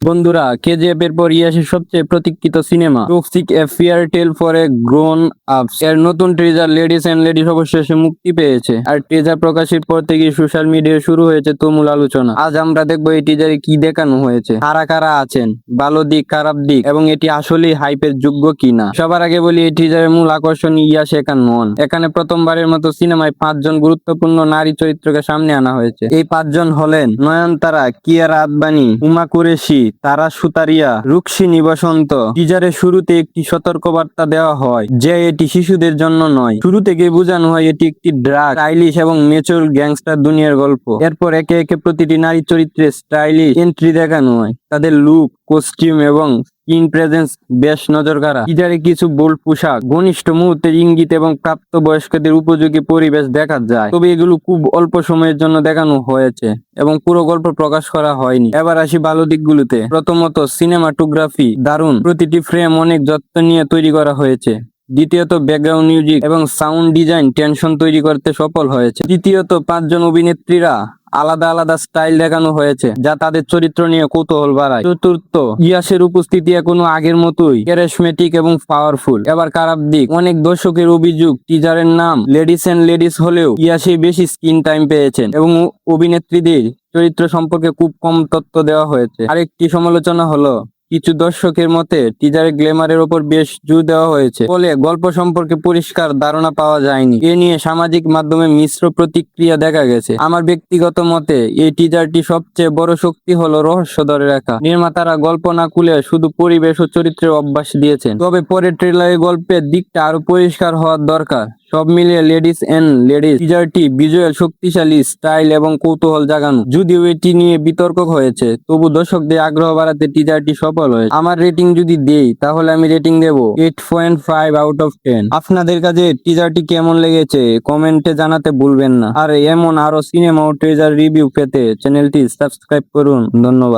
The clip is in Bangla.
বন্ধুরা, কেজিএফ এর পর ইয়াসের সবচেয়ে প্রতীক্ষিত cinema Toxic a fairy tale for a grown ups এর নতুন ট্রেজার লেডিস এন্ড লেডিস অবশেষে মুক্তি পেয়েছে। আর ট্রেজার প্রকাশের পর থেকে সোশ্যাল মিডিয়ায় শুরু হয়েছে তুমুল আলোচনা। আজ আমরা দেখবো এই টিজারে কি দেখানো হয়েছে, কারা কারা আছেন, ভালো দিক খারাপ দিক এবং এটি আসলেই হাইপের যোগ্য কিনা। সবার আগে বলি, এই টিজারের মূল আকর্ষণ ইয়াস একান নন। এখানে প্রথমবারের মতো সিনেমায় 5জন গুরুত্বপূর্ণ নারী চরিত্রকে সামনে আনা হয়েছে। এই 5জন হলেন নয়নতারা, কিয়ারা আদবানি, উমা কুরেশি, তারা সুতারিয়া, রুক্মিণী বসন্ত। টিজারের শুরুতে একটি সতর্কবার্তা দেওয়া হয় যে এটি শিশুদের জন্য নয়। শুরু থেকে বোঝানো হয় এটি একটি ড্রাগ, স্টাইলিশ এবং ম্যাচিউর গ্যাংস্টার দুনিয়ার গল্প। এরপর একে একে প্রতিটি নারী চরিত্রের স্টাইলিশ এন্ট্রি দেখানো হয়। তাদের লুক, কস্টিউম এবং স্ক্রিন প্রেজেন্স বেশ নজরকাড়া। টিজারে কিছু বোল্ড পোশাক, ঘনিষ্ঠ মুহূর্তের ইঙ্গিত এবং প্রাপ্তবয়স্কদের উপযোগী পরিবেশ দেখা যায়। তবে এগুলো খুব অল্প সময়ের জন্য দেখানো হয়েছে এবং পুরো গল্প প্রকাশ করা হয়নি। এবার আসি ভালো দিকগুলোতে। প্রথমত, সিনেমাটোগ্রাফি দারুণ। প্রতিটি ফ্রেম অনেক যত্ন নিয়ে তৈরি করা হয়েছে। দ্বিতীয়ত, ব্যাকগ্রাউন্ড মিউজিক এবং সাউন্ড ডিজাইন টেনশন তৈরি করতে সফল হয়েছে। তৃতীয়ত, 5জন অভিনেত্রীরা আলাদা আলাদা স্টাইল দেখানো হয়েছে যা তাদের চরিত্র নিয়ে কৌতূহল বাড়ায়। চতুর্থ, ইয়াসের উপস্থিতি এখনো আগের মতোই ক্যারিশমেটিক এবং পাওয়ারফুল। এবার খারাপ দিক, অনেক দর্শকের অভিযোগ টিজারের নাম লেডিস এন্ড লেডিস হলেও ইয়াসে বেশি স্ক্রিন টাইম পেয়েছেন এবং অভিনেত্রীদের চরিত্র সম্পর্কে খুব কম তথ্য দেওয়া হয়েছে। আরেকটি সমালোচনা হলো কিছু দর্শকের মতে টিজারে গ্ল্যামারের ওপর বেশ জোর দেওয়া হয়েছে, ফলে গল্প সম্পর্কে পরিষ্কার ধারণা পাওয়া যায়নি। এ নিয়ে সামাজিক মাধ্যমে মিশ্র প্রতিক্রিয়া দেখা গেছে। আমার ব্যক্তিগত মতে এই টিজারটি সবচেয়ে বড় শক্তি হলো রহস্য ধরে রাখা। নির্মাতারা গল্প না খুলে শুধু পরিবেশ ও চরিত্রের অভ্যাস দিয়েছেন। তবে পরের ট্রেলারে গল্পের দিকটা আরো পরিষ্কার হওয়ার দরকার। সব মিলিয়ে লেডিস এন্ড লেডিস টিজারটি ভিজুয়াল শক্তিশালী, স্টাইল এবং কৌতূহল জাগানো। যদিও এটি নিয়ে বিতর্ক হয়েছে, তবু দর্শকদের আগ্রহ বাড়াতে টিজারটি সফল হয়েছে। আমার রেটিং যদি দেই তাহলে আমি রেটিং দেব 8.5 আউট অফ 10। আপনাদের কাছে টিজারটি কেমন লেগেছে কমেন্টে জানাতে ভুলবেন না। আর এমন আরো সিনেমা ও ট্রেজার রিভিউ পেতে চ্যানেলটি সাবস্ক্রাইব করুন। ধন্যবাদ।